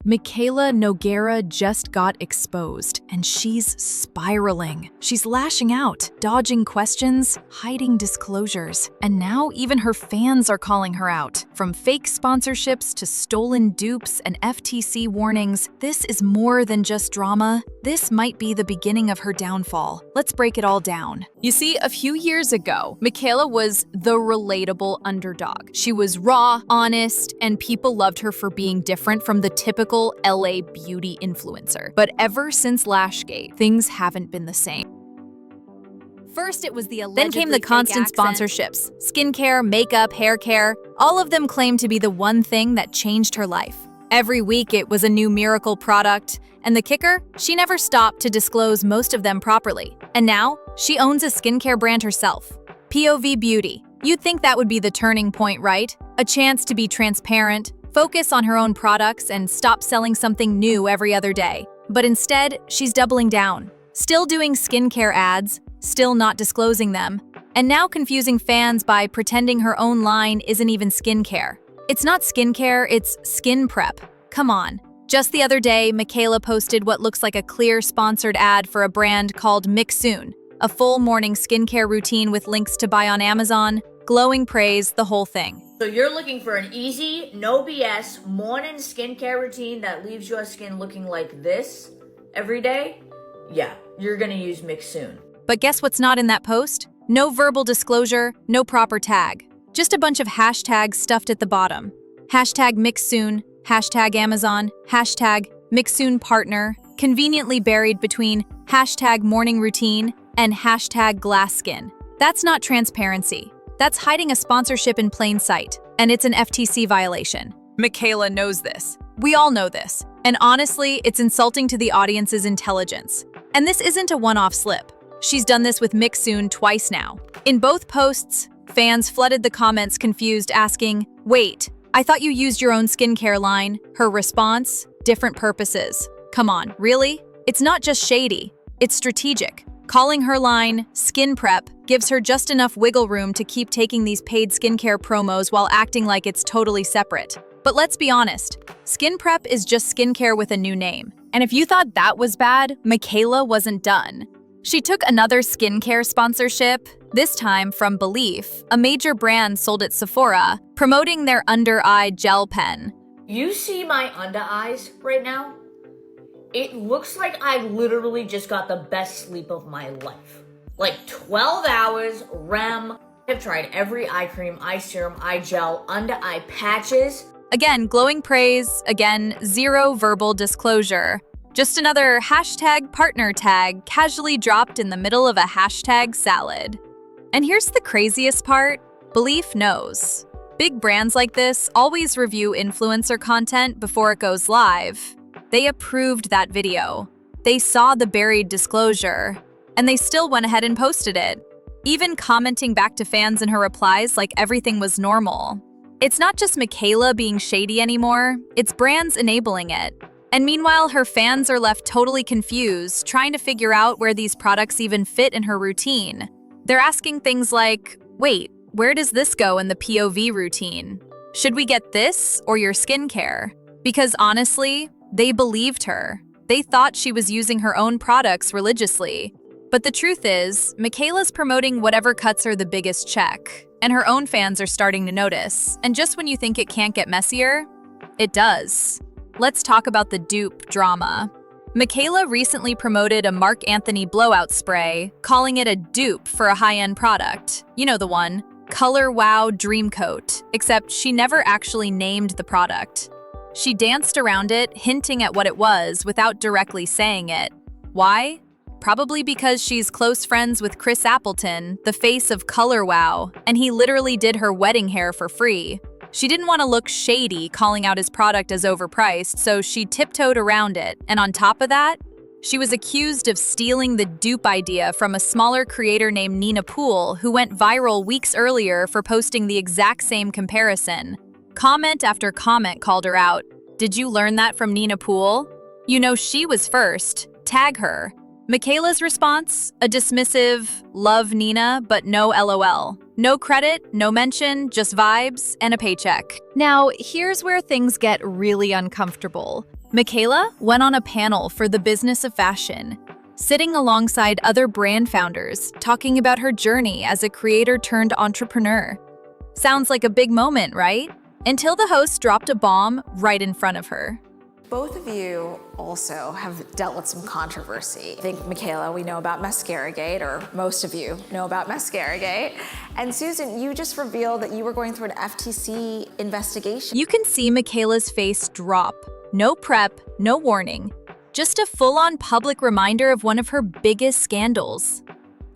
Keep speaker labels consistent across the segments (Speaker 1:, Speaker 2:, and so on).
Speaker 1: Mikayla Nogueira just got exposed, and she's spiraling. She's lashing out, dodging questions, hiding disclosures. And now even her fans are calling her out. From fake sponsorships to stolen dupes and FTC warnings, this is more than just drama. This might be the beginning of her downfall. Let's break it all down. You see, a few years ago, Mikayla was the relatable underdog. She was raw, honest, and people loved her for being different from the typical LA beauty influencer. But ever since Lashgate, things haven't been the same. First, it was the allegedly
Speaker 2: Then came the constant sponsorships. Skincare, makeup, hair care. All of them claimed to be the one thing that changed her life. Every week, it was a new miracle product. And the kicker? She never stopped to disclose most of them properly. And now, she owns a skincare brand herself. POV Beauty. You'd think that would be the turning point, right? A chance to be transparent, focus on her own products, and stop selling something new every other day. But instead, she's doubling down. Still doing skincare ads, still not disclosing them, and now confusing fans by pretending her own line isn't even skincare. It's not skincare, it's skin prep. Come on. Just the other day, Mikayla posted what looks like a clear sponsored ad for a brand called Mix-Soon, a full morning skincare routine with links to buy on Amazon, glowing praise, the whole thing.
Speaker 3: So you're looking for an easy, no BS, morning skincare routine that leaves your skin looking like this every day? Yeah, you're gonna use Mix-Soon.
Speaker 2: But guess what's not in that post? No verbal disclosure, no proper tag. Just a bunch of hashtags stuffed at the bottom. Hashtag Mix-Soon, hashtag Amazon, hashtag Mix-Soon partner, conveniently buried between hashtag morning routine and hashtag glass skin. That's not transparency. That's hiding a sponsorship in plain sight, and it's an FTC violation.
Speaker 1: Mikayla knows this. We all know this. And honestly, it's insulting to the audience's intelligence. And this isn't a one-off slip. She's done this with Mix-Soon twice now. In both posts, fans flooded the comments confused, asking, "Wait, I thought you used your own skincare line." Her response, different purposes. Come on, really? It's not just shady, it's strategic. Calling her line Skin Prep gives her just enough wiggle room to keep taking these paid skincare promos while acting like it's totally separate. But let's be honest, Skin Prep is just skincare with a new name. And if you thought that was bad, Mikayla wasn't done. She took another skincare sponsorship, this time from Belief, a major brand sold at Sephora, promoting their under-eye gel pen.
Speaker 3: You see my under eyes right now? It looks like I literally just got the best sleep of my life. Like 12 hours, REM. I've tried every eye cream, eye serum, eye gel, under eye patches.
Speaker 2: Again, glowing praise, again, zero verbal disclosure. Just another hashtag partner tag casually dropped in the middle of a hashtag salad. And here's the craziest part, Belief knows. Big brands like this always review influencer content before it goes live. They approved that video. They saw the buried disclosure, and they still went ahead and posted it, even commenting back to fans in her replies like everything was normal. It's not just Mikayla being shady anymore, it's brands enabling it. And meanwhile, her fans are left totally confused, trying to figure out where these products even fit in her routine. They're asking things like, wait, where does this go in the POV routine? Should we get this or your skincare? Because honestly, they believed her. They thought she was using her own products religiously. But the truth is, Mikayla's promoting whatever cuts her the biggest check, and her own fans are starting to notice. And just when you think it can't get messier, it does. Let's talk about the dupe drama. Mikayla recently promoted a Marc Anthony blowout spray, calling it a dupe for a high-end product. You know the one, Color Wow Dream Coat, except she never actually named the product. She danced around it, hinting at what it was without directly saying it. Why? Probably because she's close friends with Chris Appleton, the face of Color Wow, and he literally did her wedding hair for free. She didn't want to look shady calling out his product as overpriced, so she tiptoed around it, and on top of that, she was accused of stealing the dupe idea from a smaller creator named Nina Poole, who went viral weeks earlier for posting the exact same comparison. Comment after comment called her out. Did you learn that from Nina Poole? You know she was first. Tag her. Mikayla's response? A dismissive, love Nina, but no LOL. No credit, no mention, just vibes and a paycheck. Now, here's where things get really uncomfortable.
Speaker 1: Mikayla went on a panel for the business of fashion, sitting alongside other brand founders talking about her journey as a creator turned entrepreneur. Sounds like a big moment, right? Until the host dropped a bomb right in front of her.
Speaker 4: Both of you also have dealt with some controversy. I think, Mikayla, we know about Mascaragate, or most of you know about Mascaragate. And Susan, you just revealed that you were going through an FTC investigation.
Speaker 1: You can see Mikayla's face drop. No prep, no warning. Just a full-on public reminder of one of her biggest scandals.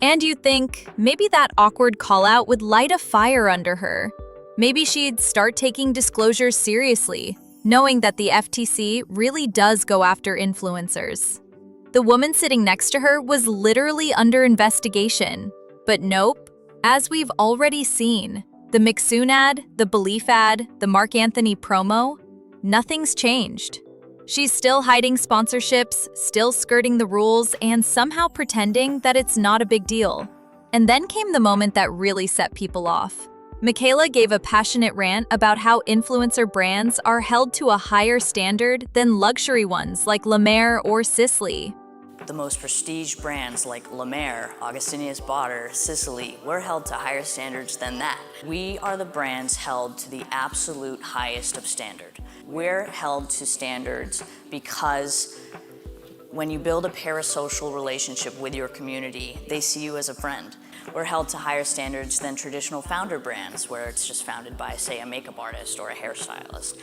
Speaker 1: And you'd think maybe that awkward call-out would light a fire under her. Maybe she'd start taking disclosures seriously, knowing that the FTC really does go after influencers. The woman sitting next to her was literally under investigation. But nope, as we've already seen, the McSoon ad, the Belief ad, the Mark Anthony promo, nothing's changed. She's still hiding sponsorships, still skirting the rules, and somehow pretending that it's not a big deal. And then came the moment that really set people off. Mikayla gave a passionate rant about how influencer brands are held to a higher standard than luxury ones like La Mer or Sisley.
Speaker 5: The most prestige brands like La Mer, Augustinius Bader, Sicily, we're held to higher standards than that. We are the brands held to the absolute highest of standard. We're held to standards because when you build a parasocial relationship with your community, they see you as a friend. We're held to higher standards than traditional founder brands, where it's just founded by, say, a makeup artist or a hairstylist.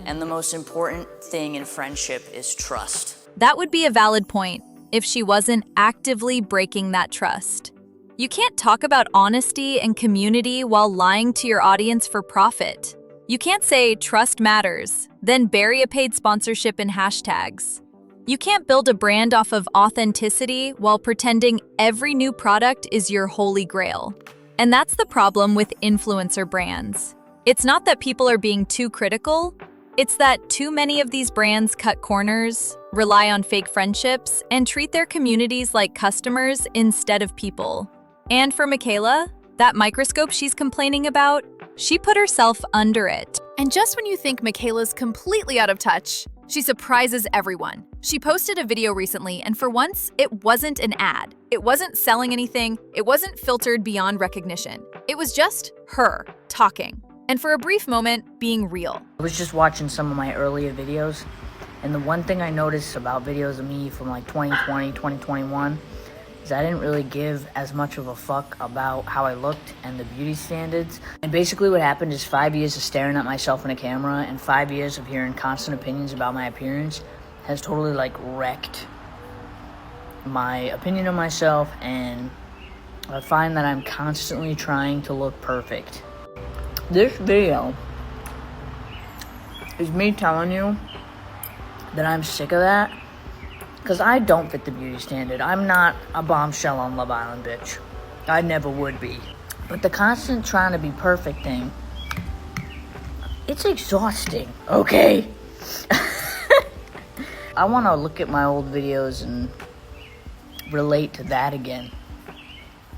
Speaker 5: And the most important thing in friendship is trust.
Speaker 1: That would be a valid point if she wasn't actively breaking that trust. You can't talk about honesty and community while lying to your audience for profit. You can't say trust matters, then bury a paid sponsorship in hashtags. You can't build a brand off of authenticity while pretending every new product is your holy grail. And that's the problem with influencer brands. It's not that people are being too critical, it's that too many of these brands cut corners, rely on fake friendships, and treat their communities like customers instead of people. And for Mikayla, that microscope she's complaining about, she put herself under it.
Speaker 2: And just when you think Mikayla's completely out of touch, she surprises everyone. She posted a video recently, and for once, it wasn't an ad. It wasn't selling anything. It wasn't filtered beyond recognition. It was just her talking. And for a brief moment, being real.
Speaker 3: I was just watching some of my earlier videos, and the one thing I noticed about videos of me from like 2020, 2021, is I didn't really give as much of a fuck about how I looked and the beauty standards. And basically what happened is 5 years of staring at myself in a camera and 5 years of hearing constant opinions about my appearance has totally like wrecked my opinion of myself, and I find that I'm constantly trying to look perfect. This video is me telling you that I'm sick of that, because I don't fit the beauty standard. I'm not a bombshell on Love Island, bitch. I never would be. But the constant trying to be perfect thing, it's exhausting, okay? I want to look at my old videos and relate to that again,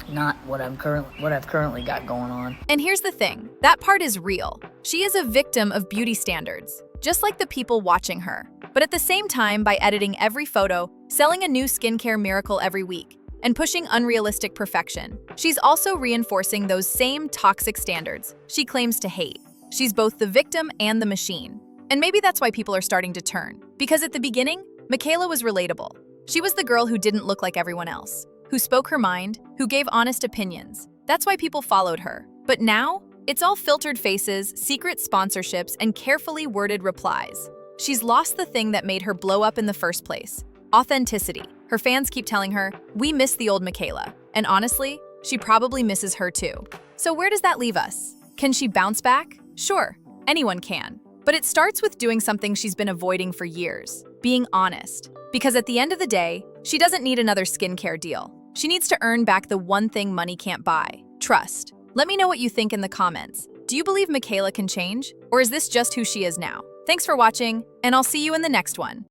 Speaker 3: not what I've currently got going on.
Speaker 2: And here's the thing, that part is real. She is a victim of beauty standards, just like the people watching her. But at the same time, by editing every photo, selling a new skincare miracle every week, and pushing unrealistic perfection, she's also reinforcing those same toxic standards she claims to hate. She's both the victim and the machine. And maybe that's why people are starting to turn. Because at the beginning, Mikayla was relatable. She was the girl who didn't look like everyone else, who spoke her mind, who gave honest opinions. That's why people followed her. But now, it's all filtered faces, secret sponsorships, and carefully worded replies. She's lost the thing that made her blow up in the first place: authenticity. Her fans keep telling her, "We miss the old Mikayla." And honestly, she probably misses her too. So where does that leave us? Can she bounce back? Sure, anyone can. But it starts with doing something she's been avoiding for years: being honest. Because at the end of the day, she doesn't need another skincare deal. She needs to earn back the one thing money can't buy: trust. Let me know what you think in the comments. Do you believe Mikayla can change? Or is this just who she is now? Thanks for watching, and I'll see you in the next one.